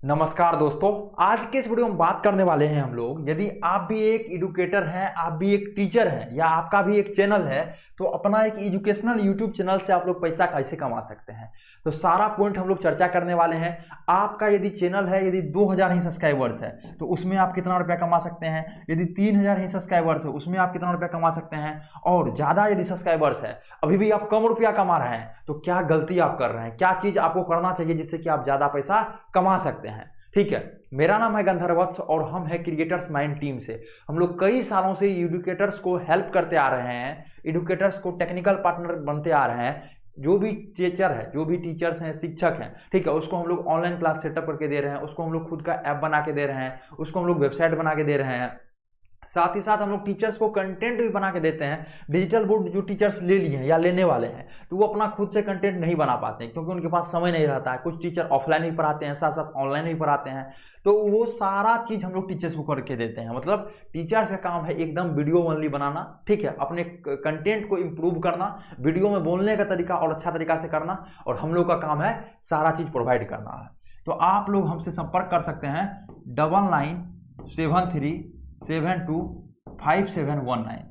नमस्कार दोस्तों, आज के इस वीडियो में बात करने वाले हैं हम लोग। यदि आप भी एक एडुकेटर हैं, आप भी एक टीचर हैं या आपका भी एक चैनल है, तो अपना एक एजुकेशनल यूट्यूब चैनल से आप लोग पैसा कैसे कमा सकते हैं, तो सारा पॉइंट हम लोग चर्चा करने वाले हैं। आपका यदि चैनल है, यदि 2000 ही सब्सक्राइबर्स है तो उसमें आप कितना रुपया कमा सकते हैं। यदि 3000 ही सब्सक्राइबर्स है उसमें आप कितना रुपया कमा सकते हैं। और ज़्यादा यदि सब्सक्राइबर्स है, अभी भी आप कम रुपया कमा रहे हैं, तो क्या गलती आप कर रहे हैं, क्या चीज़ आपको करना चाहिए जिससे कि आप ज़्यादा पैसा कमा सकते हैं। ठीक है, मेरा नाम है गंधर्वत्स और हम है क्रिएटर्स माइंड टीम से। हम लोग कई सालों से एडुकेटर्स को हेल्प करते आ रहे हैं, एडुकेटर्स को टेक्निकल पार्टनर बनते आ रहे हैं। जो भी टीचर है, जो भी टीचर्स हैं, शिक्षक हैं, ठीक है, उसको हम लोग ऑनलाइन क्लास सेटअप करके दे रहे हैं, उसको हम लोग खुद का ऐप बना के दे रहे हैं, उसको हम लोग वेबसाइट बना के दे रहे हैं। साथ ही साथ हम लोग टीचर्स को कंटेंट भी बना के देते हैं। डिजिटल बोर्ड जो टीचर्स ले लिए हैं या लेने वाले हैं, तो वो अपना खुद से कंटेंट नहीं बना पाते हैं क्योंकि उनके पास समय नहीं रहता है। कुछ टीचर ऑफलाइन भी पढ़ाते हैं, साथ साथ ऑनलाइन भी पढ़ाते हैं, तो वो सारा चीज़ हम लोग टीचर्स को करके देते हैं। मतलब टीचर्स का काम है एकदम वीडियो ओनली बनाना, ठीक है, अपने कंटेंट को इम्प्रूव करना, वीडियो में बोलने का तरीका और अच्छा तरीका से करना, और हम लोग का काम है सारा चीज़ प्रोवाइड करना है। तो आप लोग हमसे संपर्क कर सकते हैं 9973725719।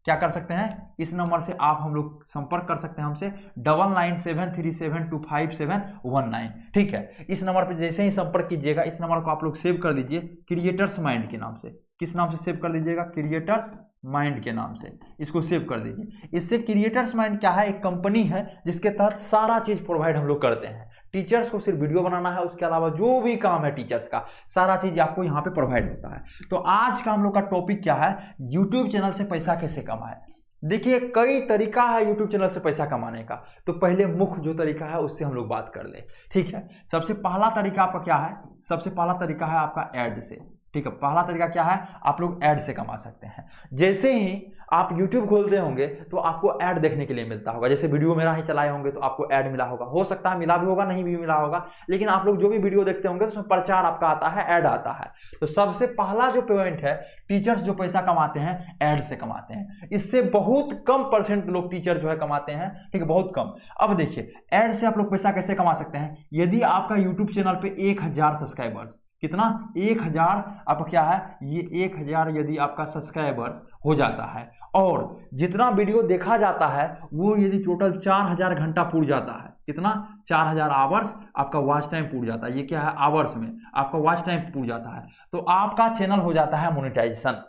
क्या कर सकते हैं, इस नंबर से आप हम लोग संपर्क कर सकते हैं हमसे 9973725719। ठीक है, इस नंबर पर जैसे ही संपर्क कीजिएगा, इस नंबर को आप लोग सेव कर लीजिए क्रिएटर्स माइंड के नाम से। किस नाम से सेव कर लीजिएगा, क्रिएटर्स माइंड के नाम से इसको सेव कर दीजिए। इससे क्रिएटर्स माइंड क्या है, एक कंपनी है जिसके तहत सारा चीज प्रोवाइड हम लोग करते हैं। टीचर्स को सिर्फ वीडियो बनाना है, उसके अलावा जो भी काम है टीचर्स का सारा चीज आपको यहाँ पे प्रोवाइड होता है। तो आज का हम लोग का टॉपिक क्या है, यूट्यूब चैनल से पैसा कैसे कमाएं। देखिए, कई तरीका है यूट्यूब चैनल से पैसा कमाने का, तो पहले मुख्य जो तरीका है उससे हम लोग बात कर ले। ठीक है, सबसे पहला तरीका आपका क्या है, सबसे पहला तरीका है आपका ऐड से। ठीक है, पहला तरीका क्या है, आप लोग ऐड से कमा सकते हैं। जैसे ही आप YouTube खोलते होंगे तो आपको ऐड देखने के लिए मिलता होगा। जैसे वीडियो मेरा ही चलाए होंगे तो आपको ऐड मिला होगा, हो सकता है मिला भी होगा, नहीं भी मिला होगा, लेकिन आप लोग जो भी वीडियो देखते होंगे तो उसमें प्रचार आपका आता है, ऐड आता है। तो सबसे पहला जो पॉइंट है, टीचर्स जो पैसा कमाते हैं ऐड से कमाते हैं। इससे बहुत कम परसेंट लोग टीचर जो है कमाते हैं, ठीक है, बहुत कम। अब देखिए, ऐड से आप लोग पैसा कैसे कमा सकते हैं। यदि आपका यूट्यूब चैनल पे 1000 सब्सक्राइबर्स, कितना, 1000, आपका क्या है ये 1000 यदि आपका सब्सक्राइबर हो जाता है और जितना वीडियो देखा जाता है वो यदि टोटल 4000 घंटा पूर जाता है, कितना, 4000 आवर्स आपका वॉच टाइम पूर जाता है। ये क्या है, आवर्स में आपका वॉच टाइम पूर जाता है, तो आपका चैनल हो जाता है मोनेटाइजेशन।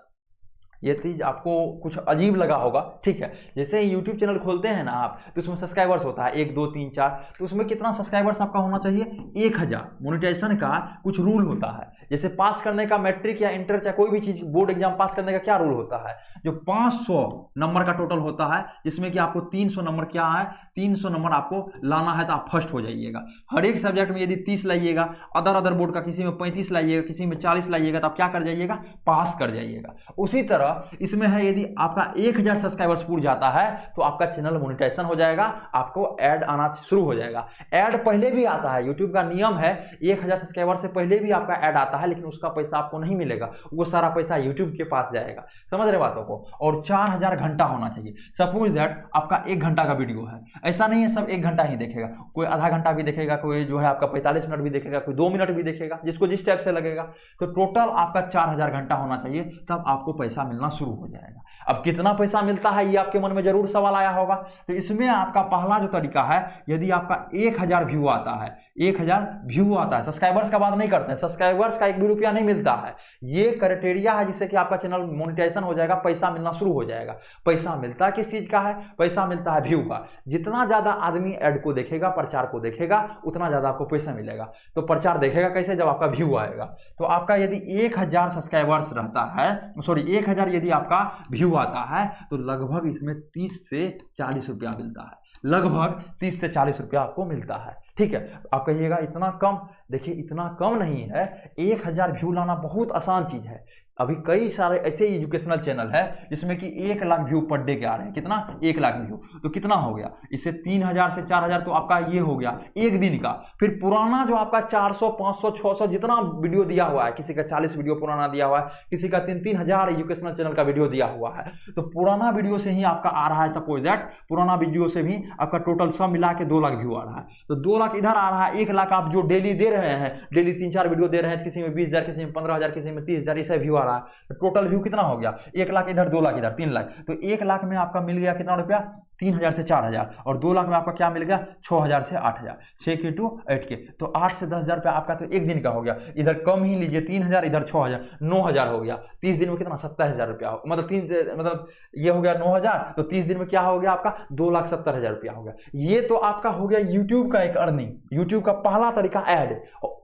ये चीज आपको कुछ अजीब लगा होगा, ठीक है। जैसे ही यूट्यूब चैनल खोलते हैं ना आप, तो उसमें सब्सक्राइबर्स होता है 1 2 3 4, तो उसमें कितना सब्सक्राइबर्स आपका होना चाहिए, 1000। मोनेटाइजेशन का कुछ रूल होता है, जैसे पास करने का मैट्रिक या इंटर या कोई भी चीज बोर्ड एग्जाम पास करने का क्या रूल होता है, जो 500 नंबर का टोटल होता है, जिसमें कि आपको 300 नंबर क्या है, 300 नंबर आपको लाना है तो आप फर्स्ट हो जाइएगा। हर एक सब्जेक्ट में यदि 30 लाइएगा, अदर बोर्ड का किसी में 35 लाइएगा, किसी में 40 लाइएगा, तो आप क्या कर जाइएगा, पास कर जाइएगा। उसी तरह इसमें है, यदि आपका 1000 सब्सक्राइबर्स पूर जाता है तो आपका चैनल मोनेटाइजेशन हो जाएगा, आपको ऐड आना शुरू हो जाएगा। ऐड पहले भी आता है, यूट्यूब का नियम है 1000 सब्सक्राइबर से पहले भी आपका ऐड आता है, लेकिन उसका पैसा आपको नहीं मिलेगा, वो सारा पैसा यूट्यूब के पास जाएगा। समझ रहे बातों को। और 4000 घंटा होना चाहिए। सपोज दैट आपका 1 घंटा का वीडियो है, ऐसा नहीं है सब 1 घंटा ही देखेगा, कोई आधा घंटा भी देखेगा, कोई जो है आपका 45 मिनट भी देखेगा, कोई 2 मिनट भी देखेगा, जिसको जिस टाइप से लगेगा। तो टोटल आपका 4000 घंटा होना चाहिए, तब आपको पैसा मिलना शुरू हो जाएगा। अब कितना पैसा मिलता है ये आपके मन में जरूर सवाल आया होगा। तो इसमें आपका पहला जो तरीका है, यदि आपका 1000 व्यू आता है, 1000 व्यू आता है, सब्सक्राइबर्स का बात नहीं करते हैं, सब्सक्राइबर्स का 1 भी रुपया नहीं मिलता है, ये क्राइटेरिया है जिससे कि आपका चैनल मोनेटाइजेशन हो जाएगा, पैसा मिलना शुरू हो जाएगा। पैसा मिलता किस चीज का है, पैसा मिलता है व्यू का। जितना ज्यादा आदमी ऐड को देखेगा, प्रचार को देखेगा, उतना ज्यादा आपको पैसा मिलेगा। तो प्रचार देखेगा कैसे, जब आपका व्यू आएगा। तो आपका यदि 1000 सब्सक्राइबर्स रहता है, सॉरी 1000 यदि आपका व्यू आता है, तो लगभग इसमें 30 से 40 रुपया मिलता है, लगभग 30 से 40 रुपया आपको मिलता है। ठीक है, आप कहिएगा इतना कम, देखिए इतना कम नहीं है। 1000 व्यू लाना बहुत आसान चीज है। अभी कई सारे ऐसे एजुकेशनल चैनल है जिसमें कि 1 लाख व्यू पर डे के आ रहे हैं। कितना? 1 लाख व्यू। तो कितना हो गया? इससे 3000 से 4000 तो आपका ये हो गया एक दिन का। फिर पुराना जो आपका 400 500 600 जितना वीडियो दिया हुआ है, किसी का 40 वीडियो पुराना दिया हुआ है, किसी का 3-3 हजार एजुकेशनल चैनल का वीडियो दिया हुआ है, तो पुराना वीडियो से ही आपका आ रहा है। सपोज दैट पुराना वीडियो से भी आपका टोटल सब मिला के 2 लाख व्यू आ रहा है। तो 2 लाख इधर आ रहा है, 1 लाख आप जो डेली दे रहे हैं, डेली 3-4 वीडियो दे रहे हैं, किसी में 20,000, किसी में 15,000, किसी में 30,000, ऐसा व्यू आ रहा है। तो टोटल व्यू कितना हो गया? 1 लाख इधर, 2 लाख इधर, 3 लाख। तो 1 लाख में आपका मिल गया कितना रुपया? 3000 से 4000। और 2 लाख में आपका क्या मिल गया? 6000 से 8000। 6 के 2 8 के, तो 8 से 10,000 रुपया आपका तो एक दिन का हो गया। इधर कम ही लीजिए 3000, इधर 6000, 9000 हो गया। 30 दिन में कितना? 70,000 रुपया हो, मतलब ये हो गया 9000। तो 30 दिन में क्या हो गया आपका? 2,70,000 रुपया हो गया। ये तो आपका हो गया यूट्यूब का एक अर्निंग, यूट्यूब का पहला तरीका ऐड।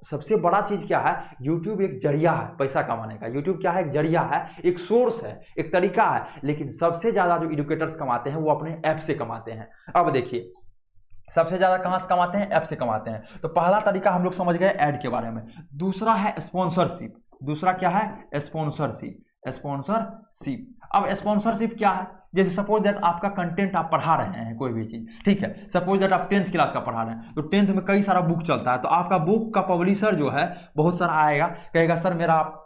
सबसे बड़ा चीज क्या है? यूट्यूब एक जरिया है पैसा कमाने का। यूट्यूब क्या है? एक जरिया है, एक सोर्स है, एक तरीका है। लेकिन सबसे ज्यादा जो एजुकेटर्स कमाते हैं वो अपने ऐप से कमाते हैं। अब देखिए सबसे ज्यादा कहां से कमाते हैं? ऐप से कमाते हैं। तो पहला तरीका हम लोग समझ गए ऐड के बारे में। दूसरा है स्पॉन्सरशिप। दूसरा क्या है? स्पॉन्सरशिप। स्पॉन्सरशिप। अब स्पॉन्सरशिप क्या है? जैसे सपोज दैट आपका कंटेंट आप पढ़ा रहे हैं कोई भी चीज, ठीक है, सपोज दैट आप 10th क्लास का पढ़ा रहे हैं, तो 10th में कई सारा बुक चलता है। तो आपका बुक का पब्लिशर जो है बहुत सारा आएगा, कहेगा सर मेरा आप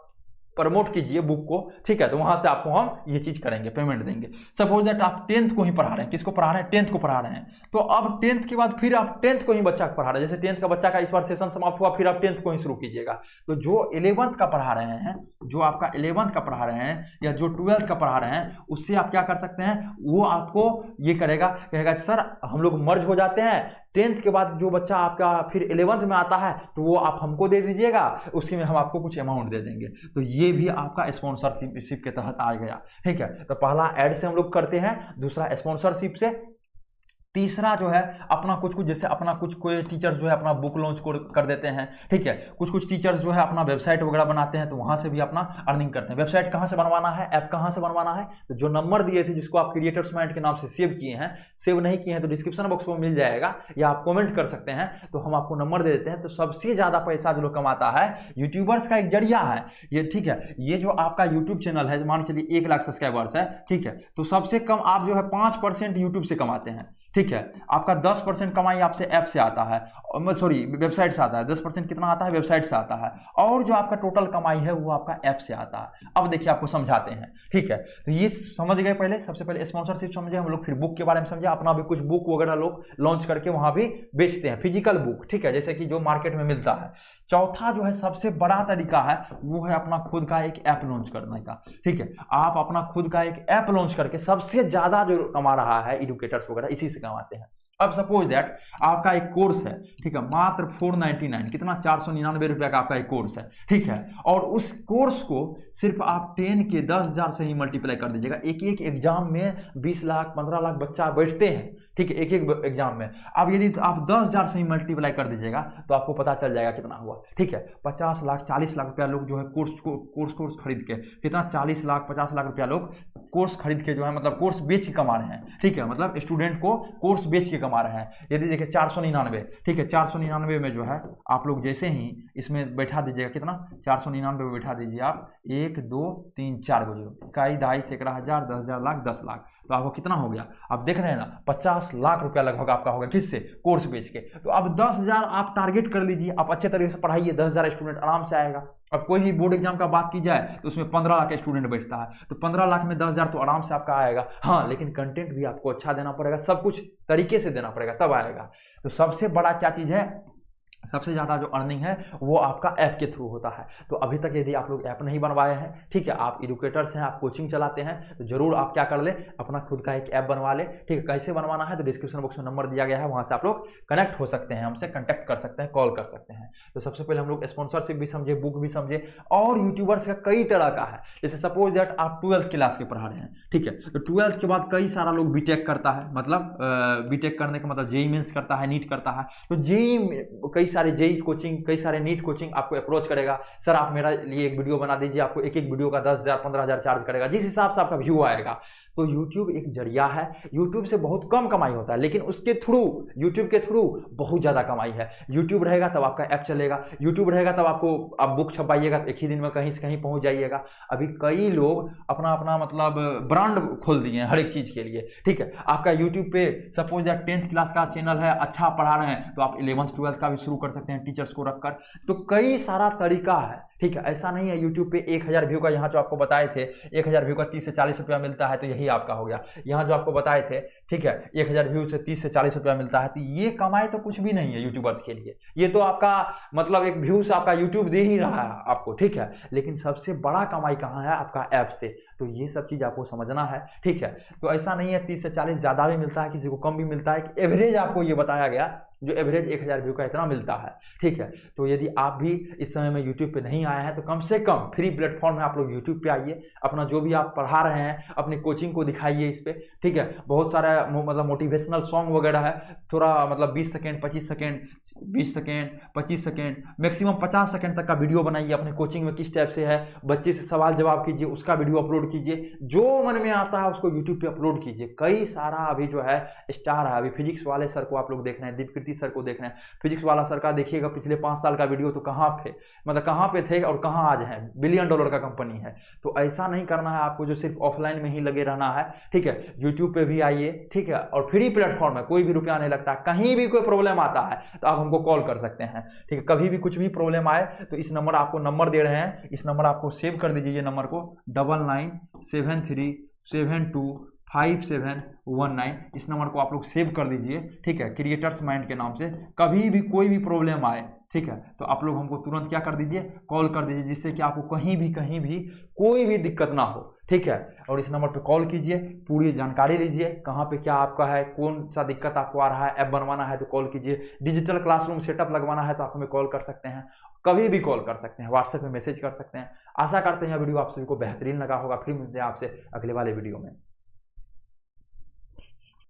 प्रमोट कीजिए बुक को, ठीक है, तो वहां से आपको हम ये चीज करेंगे, पेमेंट देंगे। सपोज दैट आप 10th को ही पढ़ा रहे हैं। किसको पढ़ा रहे हैं? 10th को पढ़ा रहे हैं। तो अब 10th के बाद फिर आप 10th को ही बच्चा को पढ़ा रहे हैं। जैसे 10th का बच्चा का इस बार सेशन समाप्त हुआ, फिर आप 10th को ही शुरू कीजिएगा। तो जो 11th का पढ़ा रहे हैं, जो आपका 11th का पढ़ा रहे हैं या जो 12th का पढ़ा रहे हैं, उससे आप क्या कर सकते हैं? वो आपको ये करेगा, कहेगा सर हम लोग मर्ज हो जाते हैं, 10th के बाद जो बच्चा आपका फिर 11th में आता है तो वो आप हमको दे दीजिएगा, उसके में हम आपको कुछ अमाउंट दे देंगे। तो ये भी आपका स्पॉन्सरशिप के तहत आ गया, ठीक है। तो पहला ऐड से हम लोग करते हैं, दूसरा स्पॉन्सरशिप से, तीसरा जो है अपना कुछ जैसे अपना कुछ कोई टीचर जो है अपना बुक लॉन्च कर देते हैं, ठीक है। कुछ टीचर्स जो है अपना वेबसाइट वगैरह बनाते हैं, तो वहां से भी अपना अर्निंग करते हैं। वेबसाइट कहां से बनवाना है? ऐप कहां से बनवाना है? तो जो नंबर दिए थे जिसको आप क्रिएटर्स माइंड के नाम से सेव किए हैं, सेव नहीं किए हैं तो डिस्क्रिप्शन बॉक्स में मिल जाएगा, या आप कमेंट कर सकते हैं, तो हम आपको नंबर दे देते हैं। तो सबसे ज्यादा पैसा जो लोग कमाता है यूट्यूबर्स का एक जरिया है ये, ठीक है। ये जो आपका यूट्यूब चैनल है, मान चलिए 1 लाख सब्सक्राइबर्स है, ठीक है, तो सबसे कम आप जो है 5% यूट्यूब से कमाते हैं, ठीक है। आपका 10% कमाई आपसे ऐप से आता है, सॉरी वेबसाइट से आता है। 10% कितना आता है? वेबसाइट से आता है। और जो आपका टोटल कमाई है वो आपका ऐप से आता है। अब देखिए आपको समझाते हैं, ठीक है। तो ये समझ गए पहले, सबसे पहले स्पॉन्सरशिप समझे हम लोग, फिर बुक के बारे में समझे, अपना भी कुछ बुक वगैरह लोग लॉन्च करके वहां भी बेचते हैं, फिजिकल बुक, ठीक है, जैसे कि जो मार्केट में मिलता है। चौथा जो है सबसे बड़ा तरीका है वो है अपना खुद का एक ऐप लॉन्च करने का, ठीक है। आप अपना खुद का एक ऐप लॉन्च करके सबसे ज्यादा जो कमा रहा है एजुकेटर्स वगैरह इसी से कमाते हैं। अब सपोज दैट आपका एक कोर्स है, ठीक है, मात्र 499, कितना? 499 रुपया का आपका एक कोर्स है, ठीक है। और उस कोर्स को सिर्फ आप 10 के 10,000 से ही मल्टीप्लाई कर दीजिएगा। एक एक एग्जाम में 20 लाख 15 लाख बच्चा बैठते हैं, ठीक है, एक एक एग्जाम में। अब यदि आप 10,000 से ही मल्टीप्लाई कर दीजिएगा तो आपको पता चल जाएगा कितना हुआ, ठीक है। 50 लाख 40 लाख रुपया लोग जो है कोर्स खरीद के, कितना? 40 लाख 50 लाख रुपया लोग कोर्स खरीद के जो है मतलब कोर्स बेच के कमा रहे हैं, ठीक है, मतलब स्टूडेंट को कोर्स बेच के कमा रहे हैं। यदि देखिए 499, ठीक है, 499 में जो है आप लोग जैसे ही इसमें बैठा दीजिएगा, कितना? 499 में बैठा दीजिए आप 1 2 3 4 को जीरो, इकाई दहाई सैकड़ा हजार 10,000 लाख 10 लाख, तो आपको कितना हो गया? आप देख रहे हैं ना, 50 लाख रुपया लगभग आपका होगा, किससे? कोर्स बेच के। तो अब 10,000 आप टारगेट कर लीजिए, आप अच्छे तरीके से पढ़ाइए, 10,000 स्टूडेंट आराम से आएगा। अब कोई भी बोर्ड एग्जाम का बात की जाए तो उसमें 15 लाख स्टूडेंट बैठता है, तो 15 लाख में 10,000 तो आराम से आपका आएगा। हाँ, लेकिन कंटेंट भी आपको अच्छा देना पड़ेगा, सब कुछ तरीके से देना पड़ेगा, तब आएगा। तो सबसे बड़ा क्या चीज है? सबसे ज़्यादा जो अर्निंग है वो आपका ऐप के थ्रू होता है। तो अभी तक यदि आप लोग ऐप नहीं बनवाए हैं, ठीक है, आप एजुकेटर्स हैं, आप कोचिंग चलाते हैं, तो जरूर आप क्या कर ले, अपना खुद का एक ऐप बनवा ले, ठीक है। कैसे बनवाना है तो डिस्क्रिप्शन बॉक्स में नंबर दिया गया है, वहां से आप लोग कनेक्ट हो सकते हैं, हमसे कॉन्टैक्ट कर सकते हैं, कॉल कर सकते हैं। तो सबसे पहले हम लोग स्पॉन्सरशिप भी समझे, बुक भी समझे, और यूट्यूबर्स का कई तरह का है। जैसे सपोज दैट आप 12th क्लास के पढ़ा रहे हैं, ठीक है, तो 12th के बाद कई सारा लोग बीटेक करता है, मतलब बीटेक करने का मतलब जेईई मेंस करता है, नीट करता है। तो जेईई कई सारे जेईई कोचिंग, कई सारे नीट कोचिंग आपको अप्रोच करेगा, सर आप मेरा लिए एक वीडियो बना दीजिए, आपको एक एक वीडियो का 10,000 15,000 चार्ज करेगा, जिस हिसाब से आपका व्यू आएगा। तो यूट्यूब एक जरिया है, यूट्यूब से बहुत कम कमाई होता है, लेकिन उसके थ्रू, यूट्यूब के थ्रू बहुत ज़्यादा कमाई है। यूट्यूब रहेगा तब आपका ऐप चलेगा, यूट्यूब रहेगा तब आपको, आप बुक छपवाइएगा तो एक ही दिन में कहीं से कहीं पहुंच जाइएगा। अभी कई लोग अपना अपना मतलब ब्रांड खोल दिए हैं हर एक चीज़ के लिए, ठीक है। आपका यूट्यूब पे सपोज या 10th क्लास का चैनल है, अच्छा पढ़ा रहे हैं, तो आप 11th 12th का भी शुरू कर सकते हैं टीचर्स को रखकर। तो कई सारा तरीका है, ठीक है। ऐसा नहीं है यूट्यूब पे 1000 व्यू का, यहाँ जो आपको बताए थे 1000 व्यू का 30 से 40 रुपया मिलता है, तो यही आपका हो गया। यहाँ जो आपको बताए थे, ठीक है, 1000 व्यू से 30 से 40 रुपया मिलता है, तो ये कमाई तो कुछ भी नहीं है यूट्यूबर्स के लिए। ये तो आपका मतलब एक व्यू से आपका यूट्यूब दे ही रहा है आपको, ठीक है। लेकिन सबसे बड़ा कमाई कहाँ है? आपका ऐप से। तो ये सब चीज़ आपको समझना है, ठीक है। तो ऐसा नहीं है 30 से 40 ज़्यादा भी मिलता है, किसी को कम भी मिलता है। एवरेज आपको ये बताया गया, जो एवरेज 1000 व्यू का इतना मिलता है, ठीक है। तो यदि आप भी इस समय में यूट्यूब पे नहीं आए हैं, तो कम से कम फ्री प्लेटफॉर्म है, आप लोग यूट्यूब पे आइए, अपना जो भी आप पढ़ा रहे हैं अपनी कोचिंग को दिखाइए इस पे, ठीक है। बहुत सारा मतलब मोटिवेशनल सॉन्ग वगैरह है, थोड़ा मतलब 20 second 25 second 20 second 25 second maximum 50 second तक का वीडियो बनाइए। अपने कोचिंग में किस टाइप से है, बच्चे से सवाल जवाब कीजिए, उसका वीडियो अपलोड कीजिए, जो मन में आता है उसको यूट्यूब पे अपलोड कीजिए। कई सारा अभी जो है स्टार है, अभी फिजिक्स वाले सर को आप लोग देख रहे हैं, दीपकृति सर को देख रहे हैं। फिजिक्स वाला सर का देखिएगा पिछले 5 साल का वीडियो, तो कहाँ पे मतलब कहाँ पे थे और कहाँ आज हैं, $1 बिलियन का कंपनी है। तो ऐसा नहीं करना है आपको, जो सिर्फ ऑफलाइन में ही लगे रहना है, ठीक है। यूट्यूब पे भी आइए, ठीक है, और फ्री प्लेटफॉर्म है, कोई भी रुपया नहीं लगता। कहीं भी कोई प्रॉब्लम आता है तो आप हमको कॉल कर सकते हैं, ठीक है। कभी भी कुछ भी प्रॉब्लम आए तो इस नंबर, आपको नंबर दे रहे हैं, इस नंबर आपको सेव कर दीजिए, ये नंबर को 9973725719, इस नंबर को आप लोग सेव कर दीजिए, ठीक है, क्रिएटर्स माइंड के नाम से। कभी भी कोई भी प्रॉब्लम आए, ठीक है, तो आप लोग हमको तुरंत क्या कर दीजिए, कॉल कर दीजिए, जिससे कि आपको कहीं भी कोई भी दिक्कत ना हो, ठीक है। और इस नंबर पे कॉल कीजिए, पूरी जानकारी लीजिए, कहाँ पे क्या आपका है, कौन सा दिक्कत आपको आ रहा है, ऐप बनवाना है तो कॉल कीजिए, डिजिटल क्लासरूम सेटअप लगवाना है तो आप हमें कॉल कर सकते हैं, कभी भी कॉल कर सकते हैं, व्हाट्सएप में मैसेज कर सकते हैं। आशा करते हैं यह वीडियो आप सभी को बेहतरीन लगा होगा। फिर मिलते हैं आपसे अगले वाले वीडियो में।